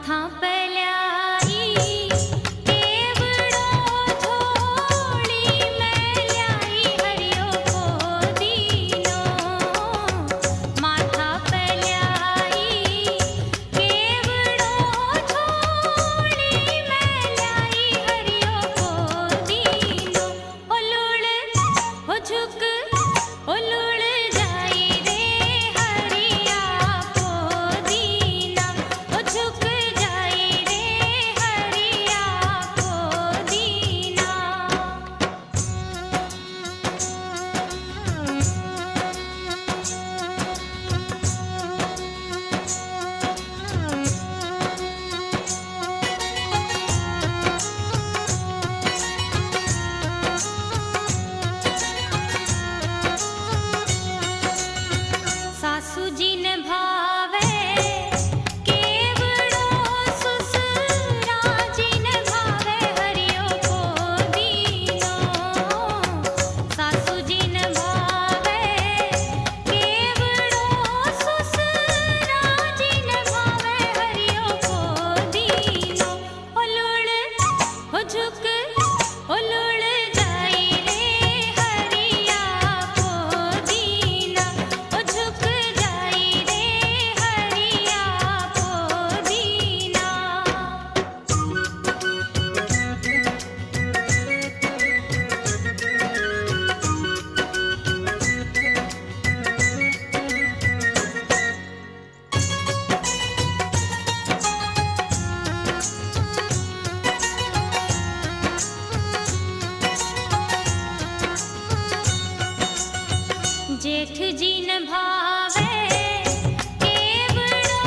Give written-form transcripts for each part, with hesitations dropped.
माथा पल्याई केवड़ो झोली में ल्याई हरियो को दीनो। माथा पल्याई केवड़ो झोली में ल्याई हरियो को दीनो। ओ लूड़ हो झुक ओ लूड़ जाई रे हरिया को दीना। ओ झुक जाई रे हरिया को दीना। सासू जी ने भावे केवड़ो ससुरा जी ने भावे हरियो को दीनो। सासू जी ने भावे केवड़ो ससुरा जी ने भावे हरियो को दीनो। ओ लूड़ हो झुक ओ लूड़ जाई रे हरिया को दीना। ओ झुक जाई रे हरिया को दीना। जेठ जी न भावे केवड़ो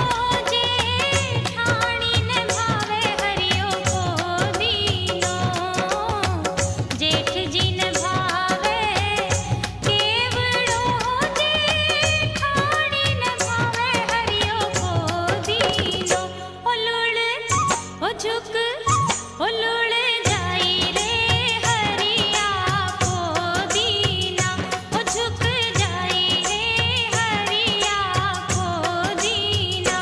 जेठानी न भावे हरियो को दीनो। जेठ जी न भावे केवड़ो जेठानी न भावे हरियो को दीनो। ओ लूड़ ओ झुक ओ लूड़ जाई रे हरिया को दीना। ओ झुक जाई रे हरिया को दीना।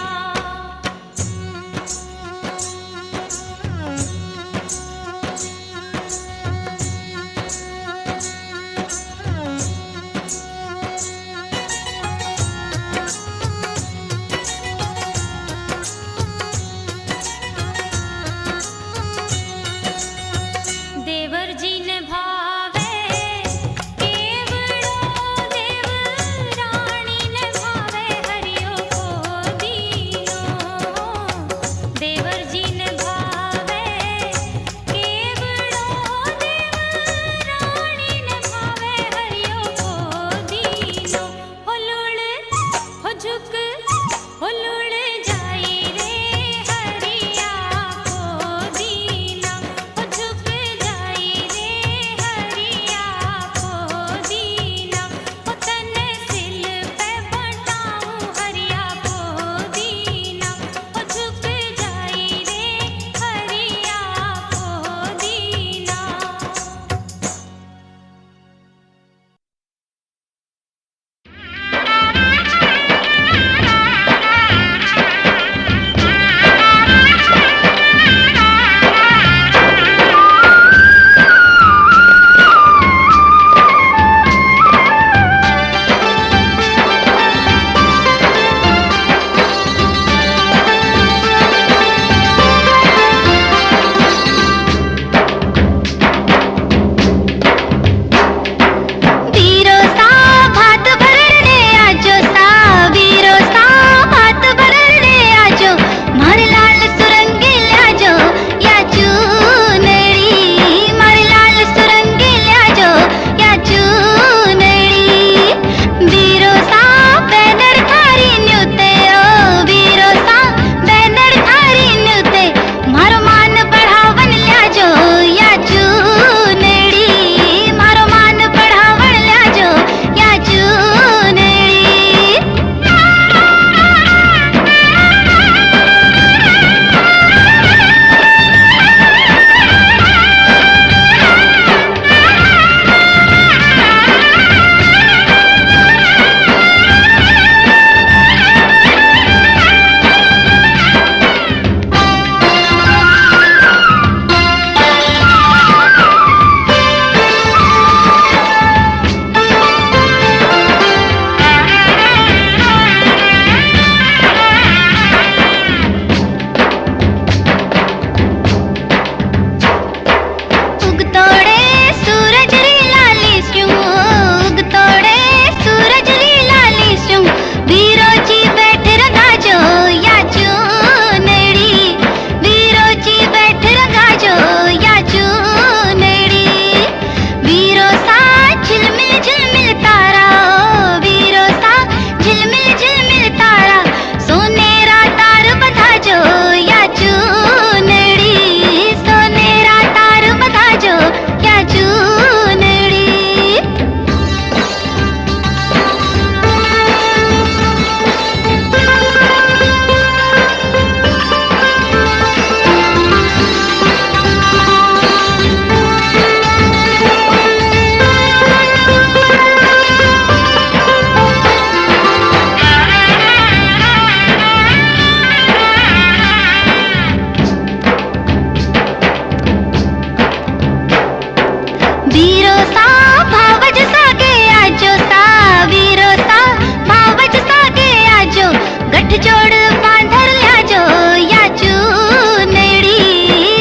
गठजोड बांधरल्याजो या चूनडी,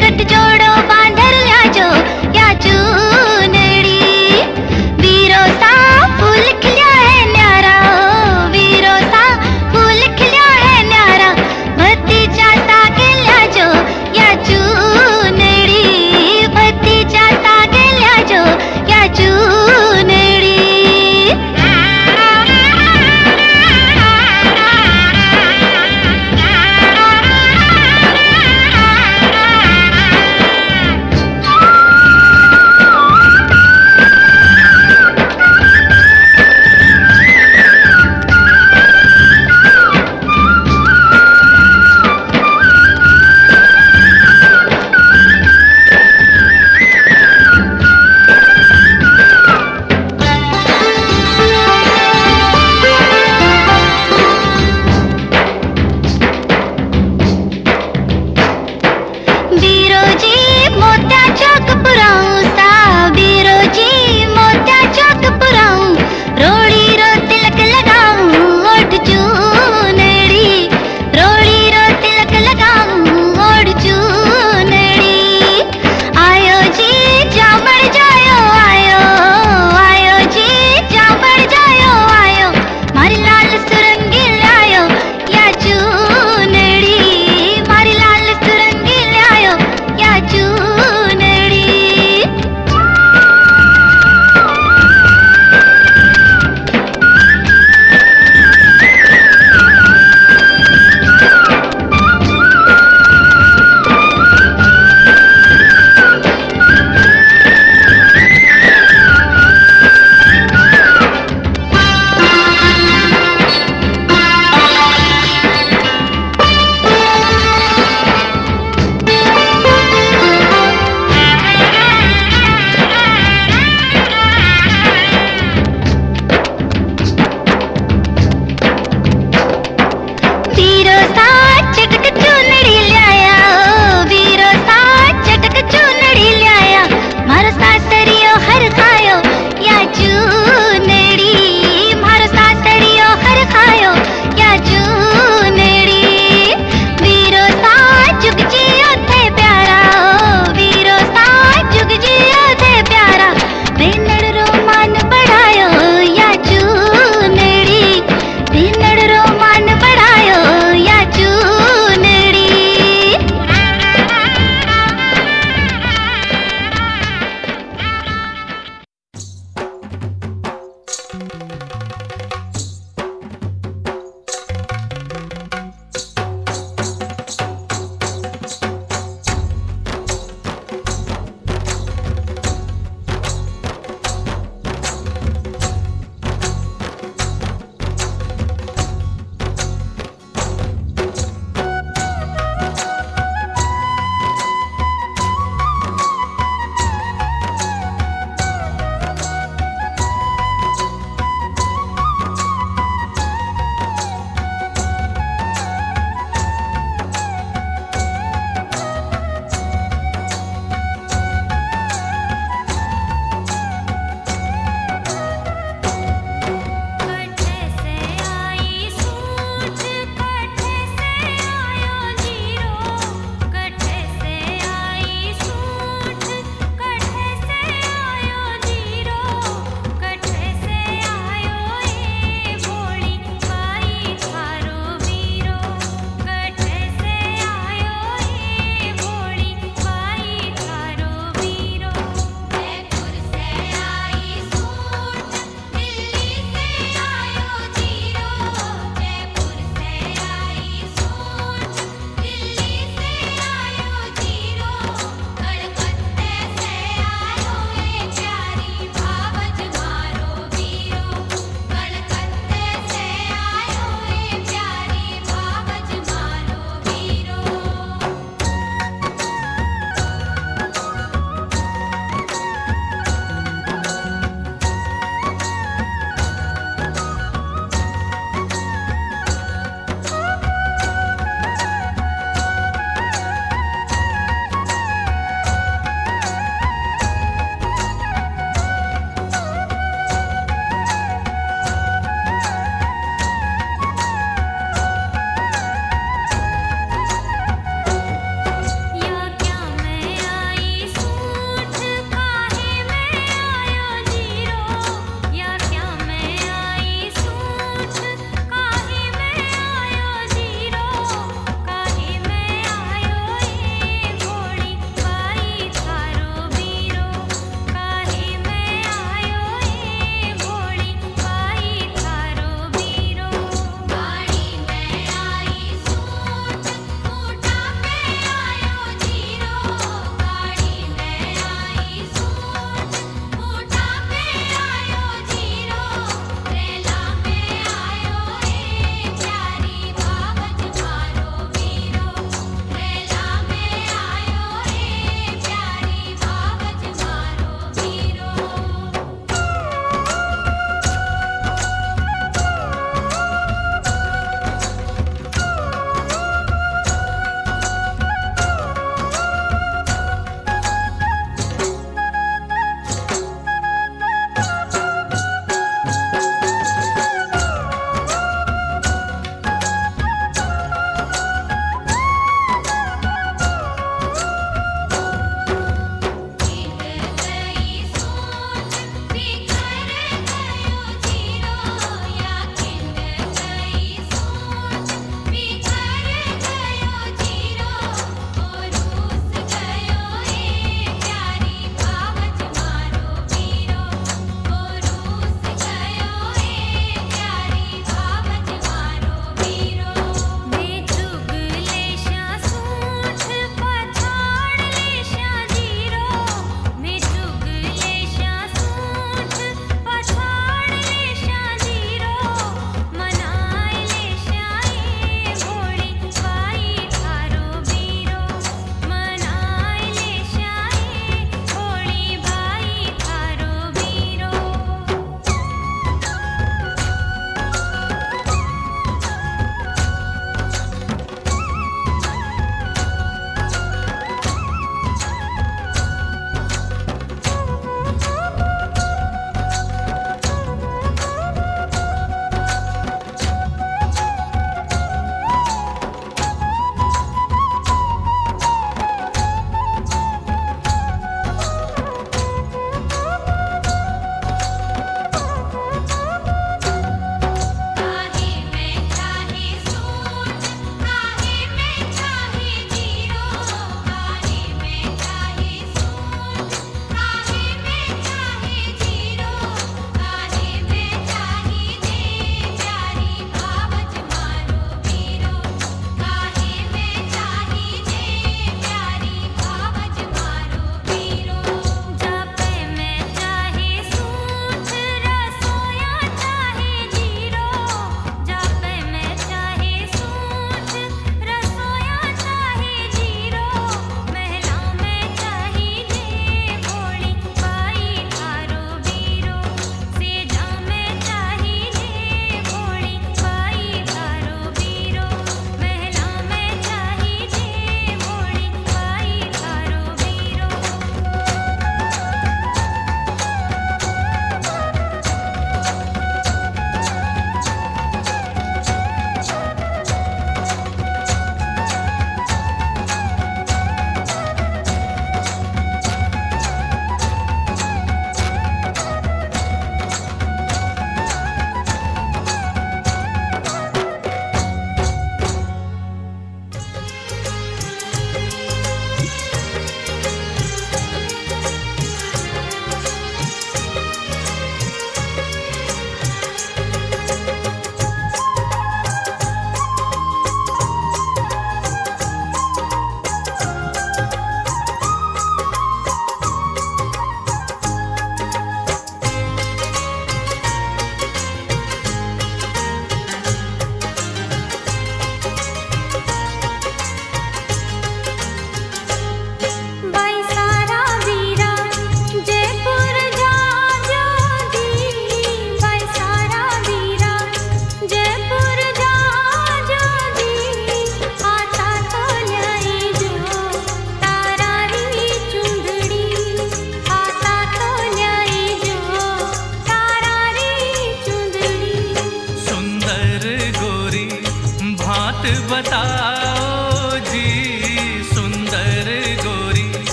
गठजोडो बांधरल्याजो या चूनडी। वीरो सा फूल खिल्या है न्यारा, वीरो सा फूल खिल्या है न्यारा, भतीजा गेल्याजो या चूनडी, भतीजा गेल्याजो या चूनडी।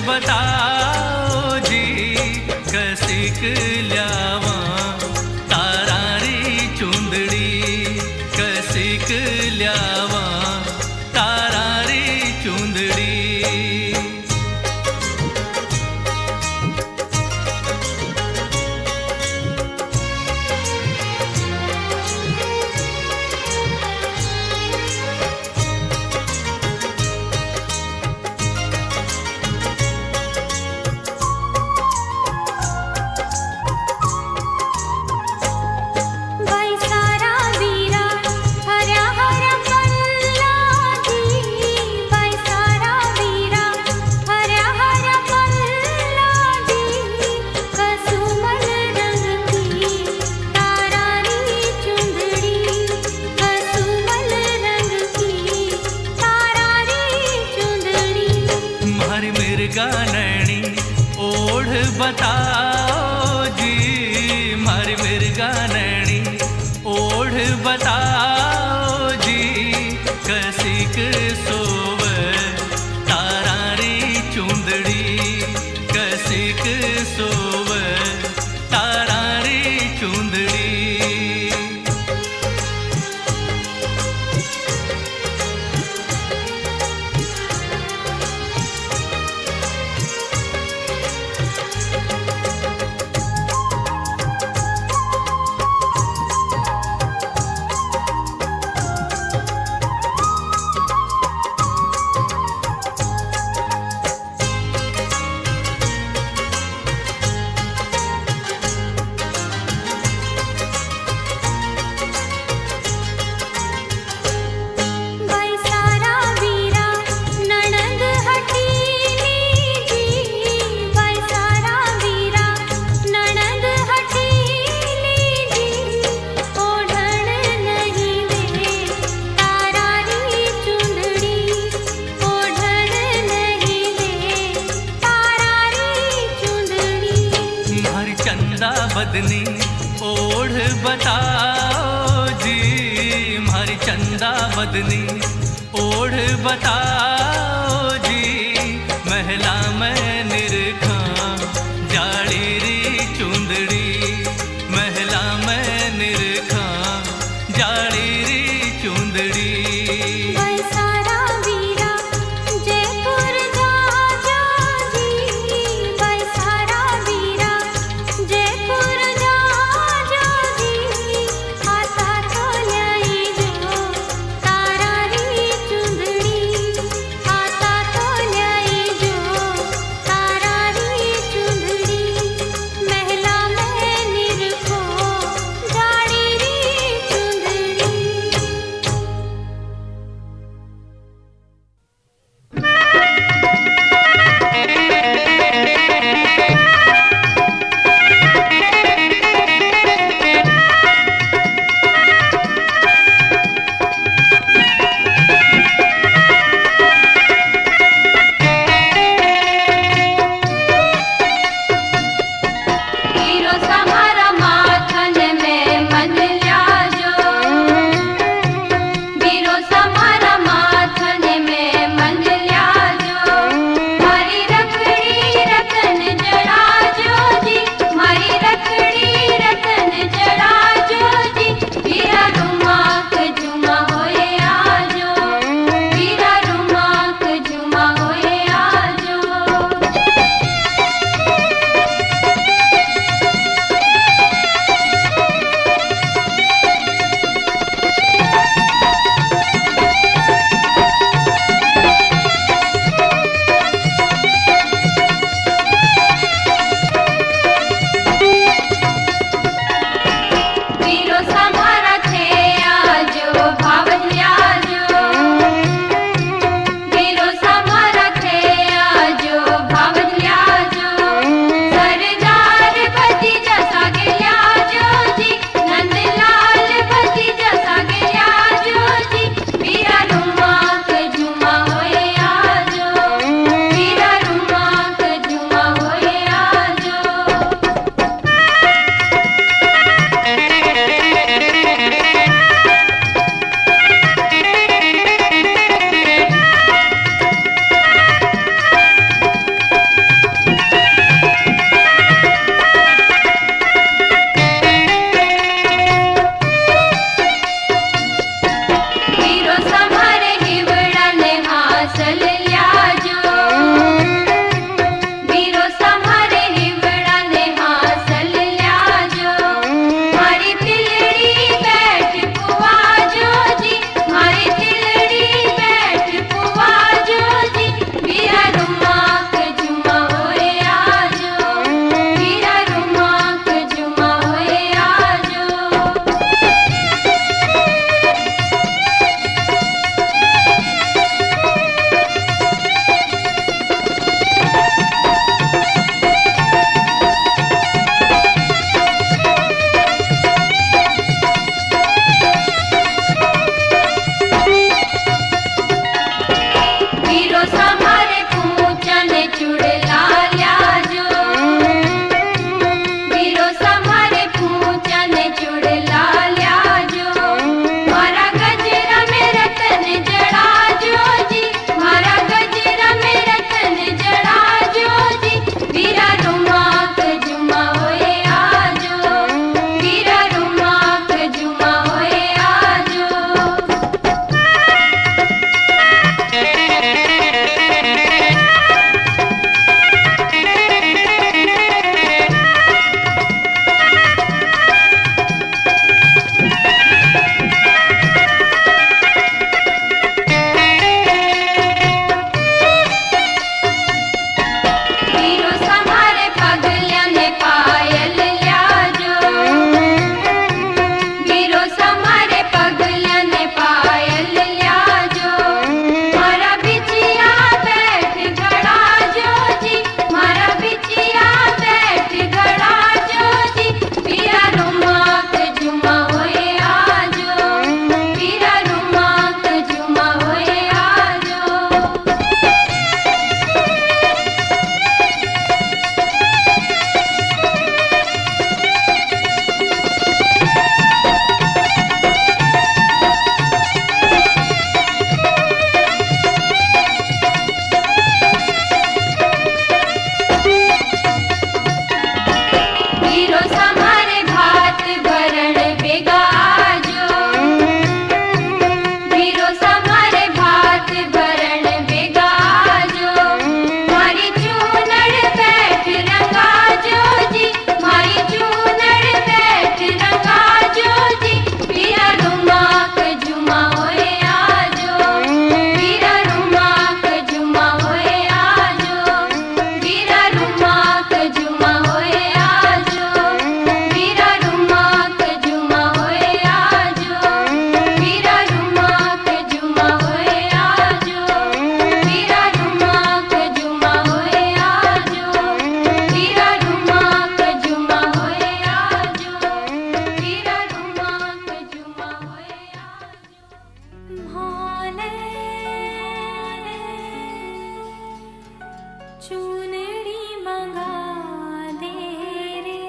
बताओ जी कसिक ल्यावा तारारी चुंदड़ी कसिक ल्यावा तारारी चुंदड़ी नैनी ओढ़ बताओ जी मारी मिर्गा नैनी ओढ़ बताओ जी कसिक सोव तारारी चुंदड़ी कसिक सोव तारारी चुंदड़ी चंदा बदनी ओढ़ बताओ जी मारी चंदा बदनी ओढ़ बताओ जी महला में निरखा जाड़ी री चुंदड़ी महला में निरखा जाड़ी री चुंदड़ी चूनड़ी मंगा दे रे।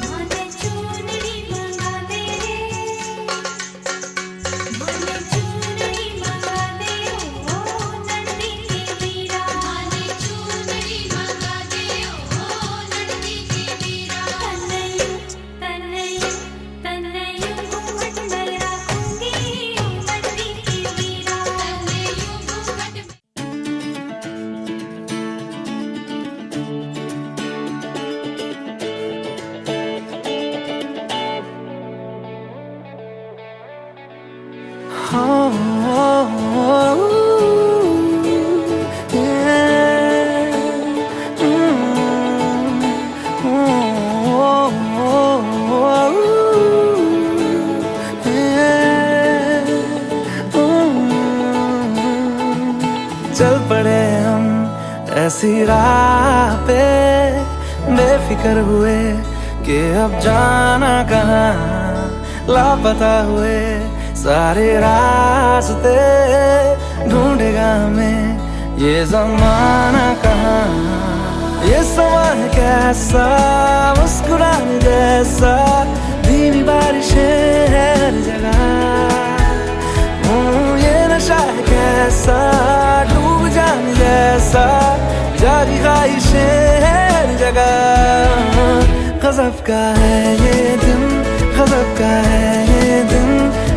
माने चूनड़ी मंगा दे रे, माने चूनड़ी मंगा दे ओ नंदी की वीरा। माने चूनड़ी मंगा दे ओ नंदी की वीरा। तन्नयू तन्नयू तन्नयू घूंघट न रखूंगी ओ नंदी की वीरा। तन्नयू घूंघट चल पड़े हम ऐसी राह पे, बेफिक्र हुए कि अब जाना कहाँ, लापता हुए सारे रास्ते, ढूंढेगा हमें ये जमाना कहाँ। ये समा है कैसा, मुस्कुराने जैसा, धीमी बारिशें हर जगह। ये नशा है कैसा, डूब जाने जैसा, जारी ख्वाहिशें हर जगह। गज़ब का है ये दिन, गज़ब का है ये दिन,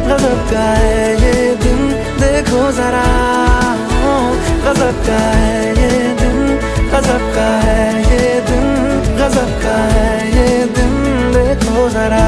गज़ब का है ये दिन, देखो जरा। गज़ब का है ये दिन, गज़ब का है ये दिन, गज़ब का है ये दिन, देखो जरा।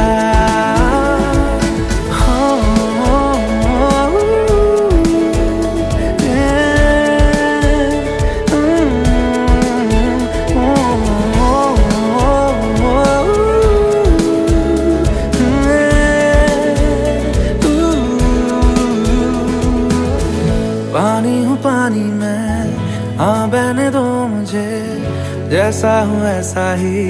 पानी हूँ पानी में, हाँ बहने दो मुझे, जैसा हूँ ऐसा ही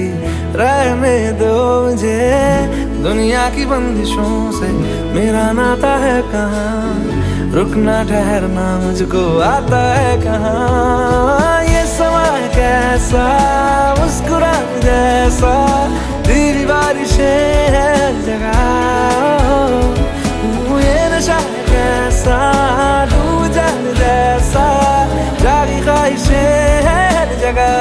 रहने दो मुझे। दुनिया की बंदिशों से मेरा नाता है कहाँ, रुकना ठहरना मुझको आता है कहाँ। ये समा है कैसा, मुस्कुराने जैसा, धीमी बारिशें हर जगह। ये नशा है कैसा, डूब जाने जैसा, जारी ख्वाहिशें हर जगह।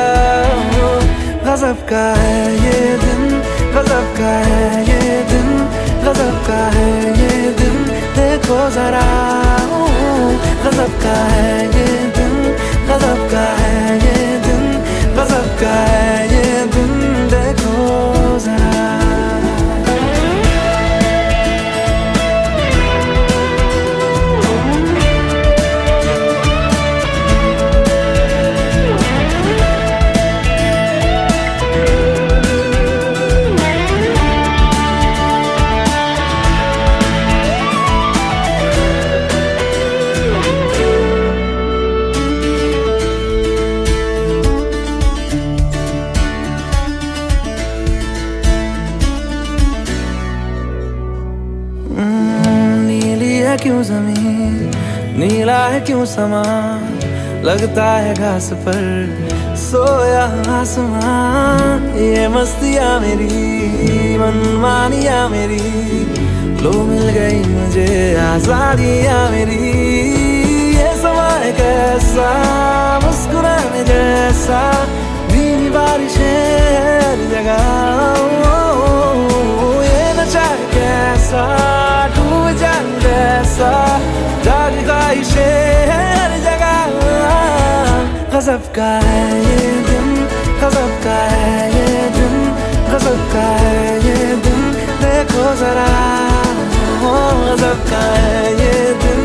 गज़ब का है ये दिन, गज़ब का है ये दिन, गज़ब का है ये दिन, देखो जरा। गज़ब का है ये दिन, गज़ब का है ये दिन, गज़ब का है ये दिन, देखो जरा। नीली है क्यों जमीन, नीला है क्यों समा, लगता है घास पर सोया आसमां। ये मस्तियाँ मेरी, मनमानियाँ मेरी, लो मिल गई मुझे आजादियाँ मेरी। ये समा है कैसा, मुस्कुराने जैसा, धीमी बारिशें हर जगह। ये नशा है कैसा, डूब जाने जैसा, जारी ख्वाहिशें हर जगह। गज़ब का है ये दिन, गज़ब का है ये दिन, गज़ब का है ये दिन, देखो जरा। गज़ब का है ये दिन,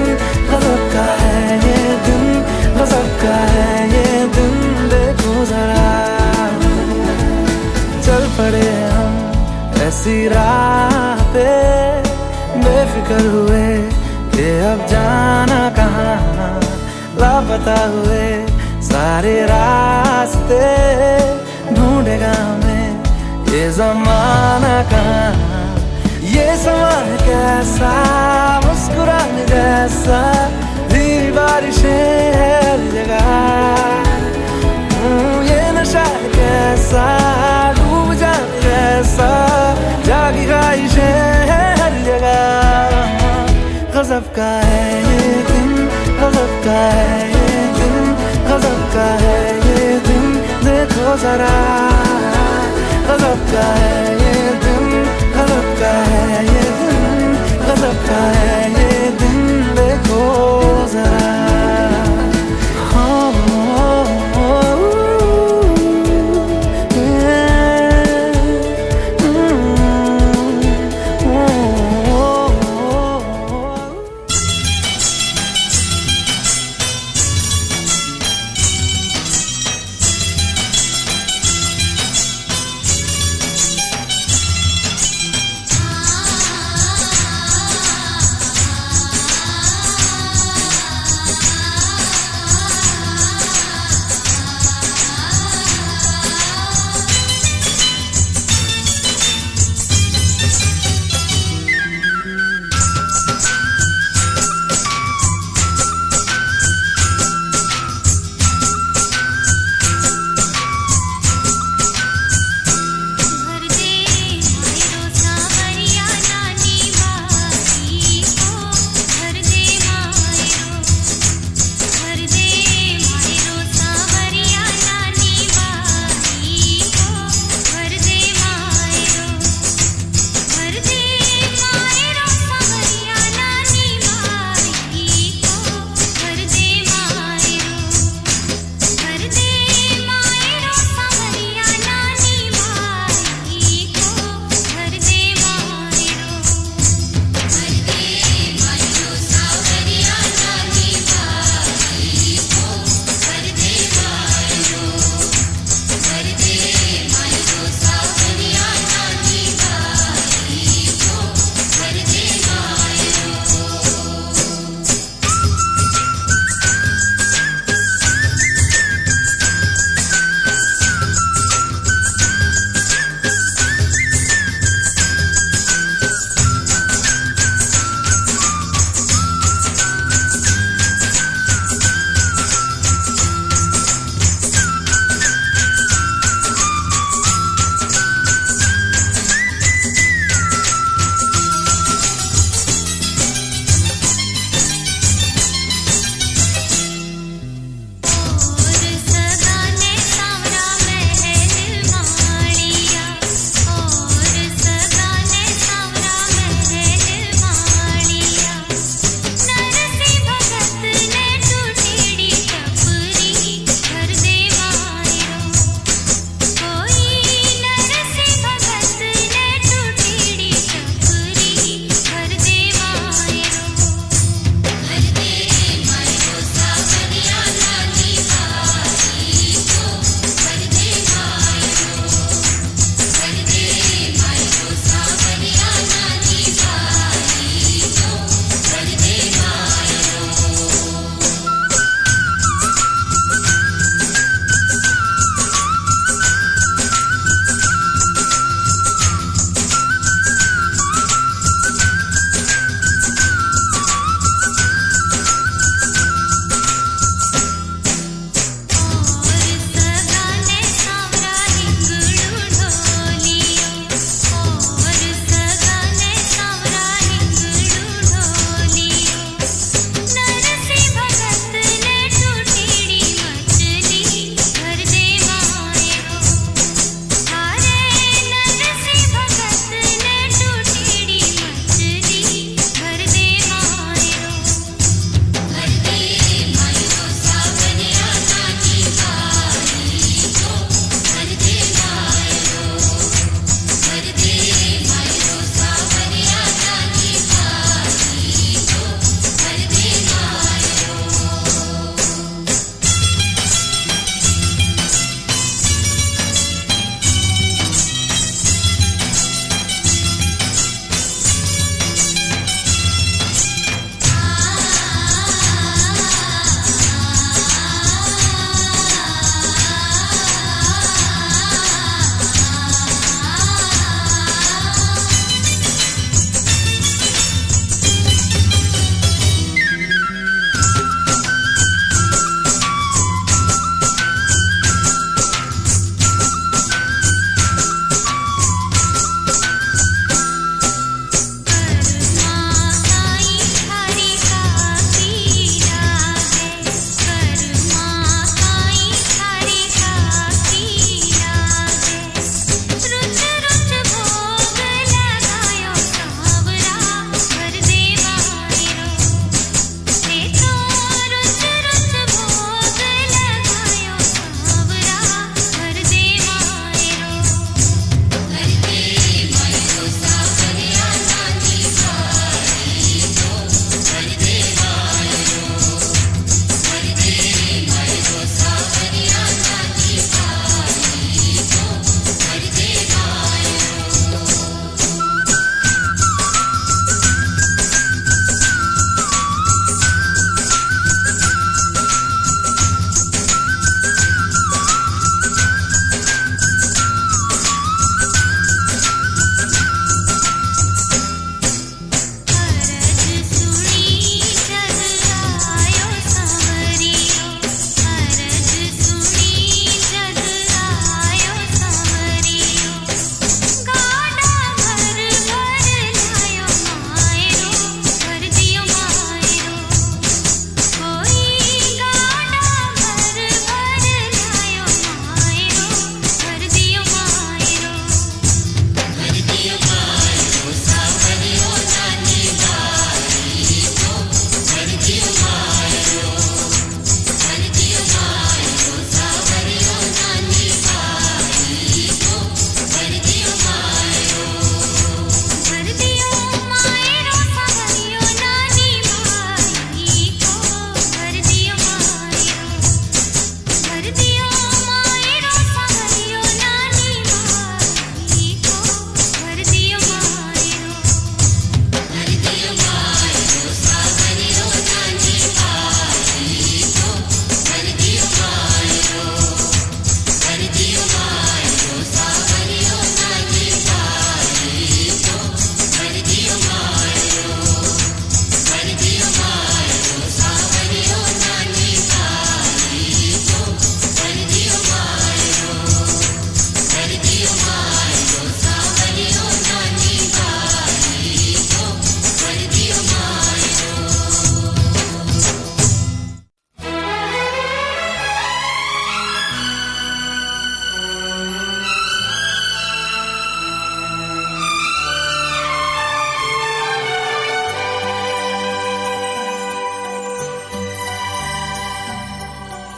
कर हुए कि अब जाना कहाँ, लापता हुए सारे रास्ते, ढूंढेगा हमें ये ज़माना कहाँ। ये समा कैसा, मुस्कुराने जैसा, धीमी बारिशें हर जगह, ये नशा कैसा, डूब जाने जैसा, जागी ख्वाहिशें हर जगह। गज़ब का है ये दिन, गज़ब का है ये दिन, गज़ब का है ये दिन, देखो जरा। गज़ब का है ये दिन, गज़ब का है ये दिन, गज़ब का है ये दिन, देखो जरा।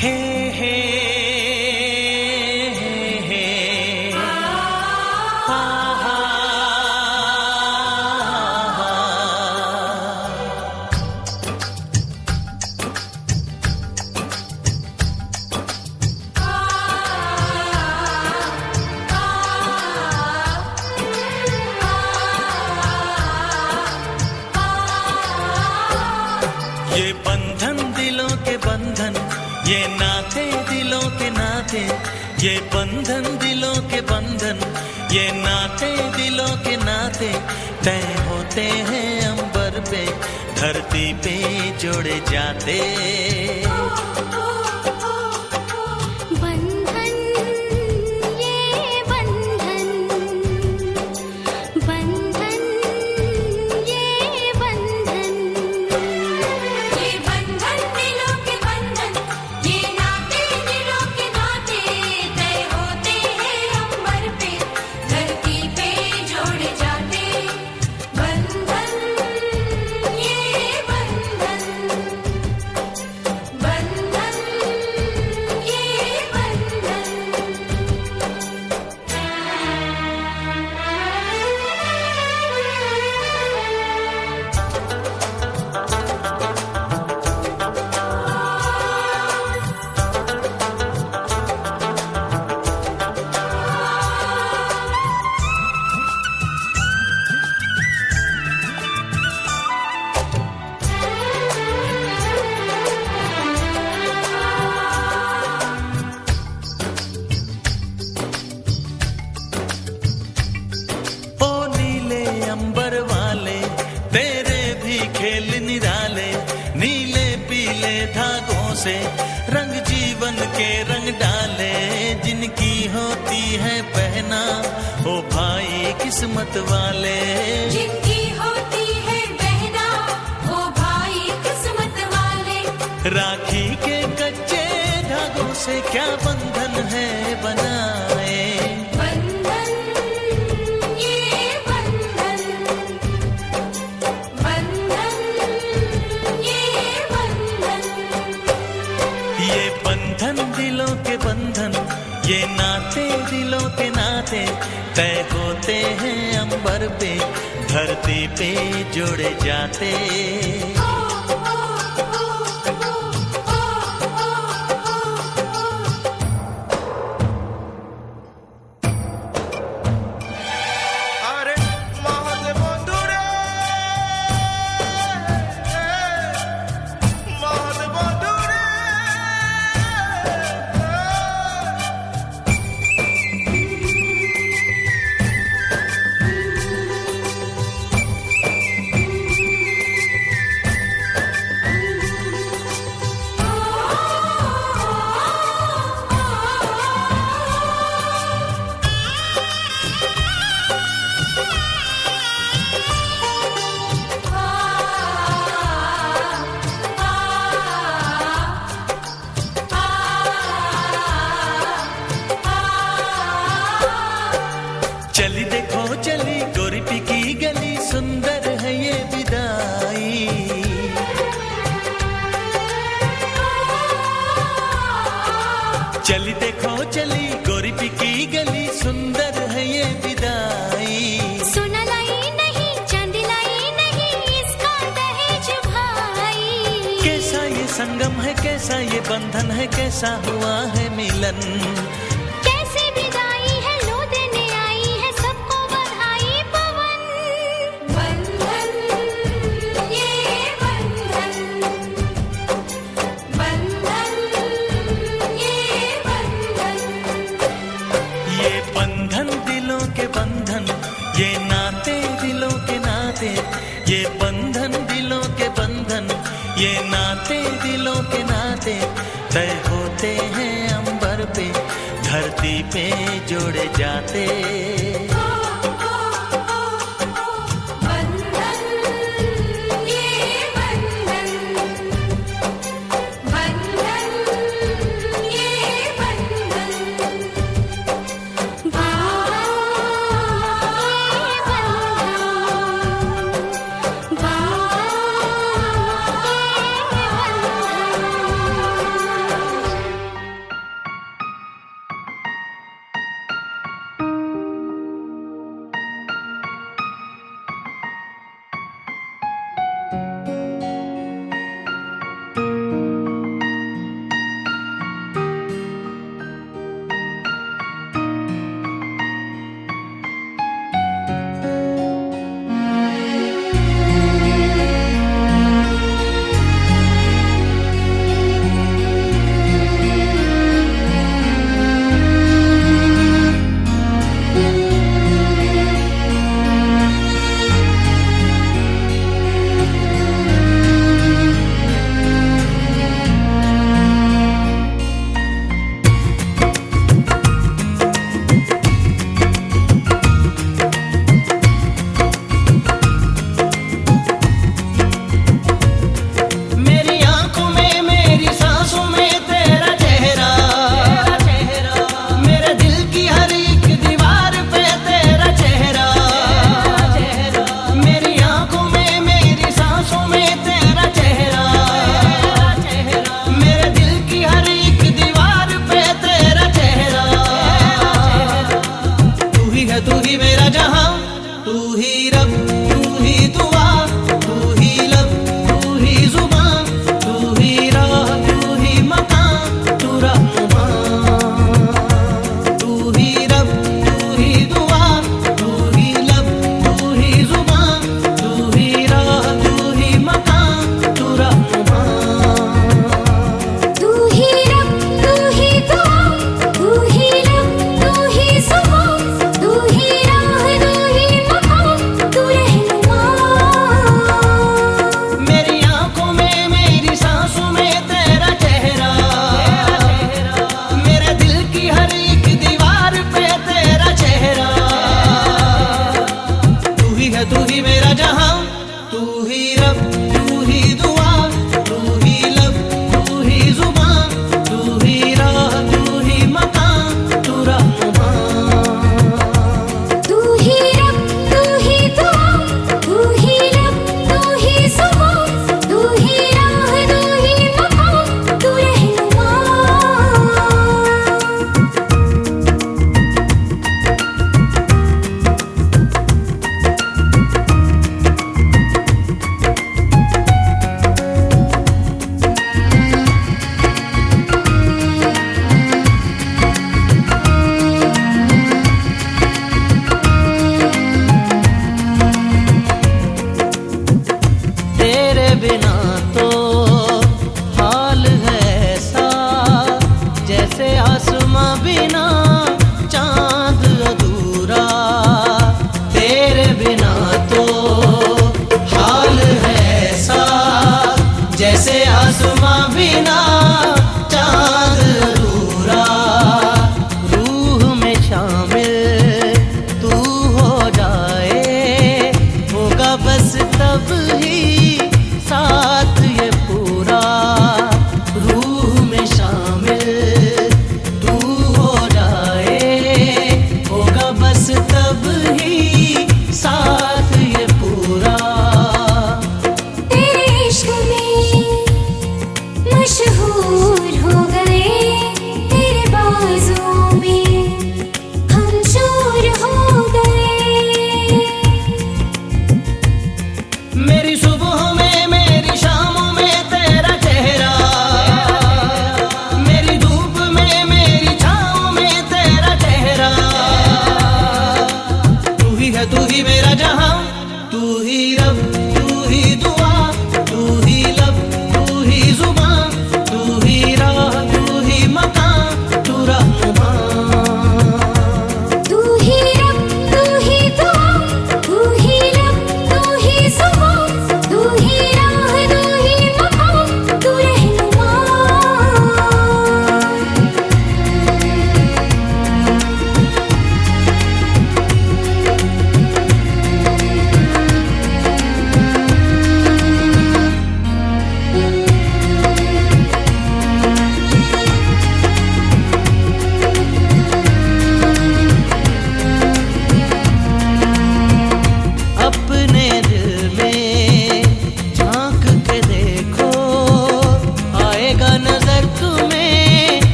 हे हे हे हा हा ये बंधन दिलों के बंधन, ये नाते दिलों के नाते, ये बंधन दिलों के बंधन, ये नाते दिलों के नाते तय होते हैं अंबर पे, धरती पे जोड़े जाते। बंधन ये बंधन, बंधन ये बंधन, ये बंधन दिलों के बंधन, ये नाते दिलों के नाते तय होते हैं अंबर पे, धरती पे जोड़े जाते। बंधन ये बंधन, बंधन ये बंधन। ओ नीले अंबर वाले तेरे भी खेल निराले, नीले पीले धागों से रंग जीवन के रंग डाले, जिनकी होती है पहना ओ भाई किस्मत वाले। जिनकी होती है बहना वो भाई किस्मत वाले। राखी के कच्चे धागों से क्या बंधन है बनाए, बंधन ये बंधन, बंधन ये बंधन। ये बंधन दिलों के बंधन, ये नाते दिलों के नाते तय होते हैं अंबर पे, धरती पे जोड़े जाते। আরে মহাদেব বন্ধুরে, মহাদেব বন্ধুরে। चली देखो चली गोरी पिकी गली, सुंदर है ये विदाई। चली देखो चली गोरी पिकी गली, सुंदर है ये विदाई। सोना लाई नहीं चांदी लाई नहीं, इसका दहेज भाई। कैसा ये संगम है, कैसा ये बंधन है, कैसा हुआ है मिलन। कैसे विदाई है लो देने आई है, सबको बधाई पवन। बंधन ये बंधन, बंधन ये बंधन। ये बंधन दिलों के बंधन, ये नाते दिलों के नाते, ये बंधन दिलों के बंधन, ये नाते दिलों के नाते तय होते हैं अंबर पे, धरती पे जोड़े जाते।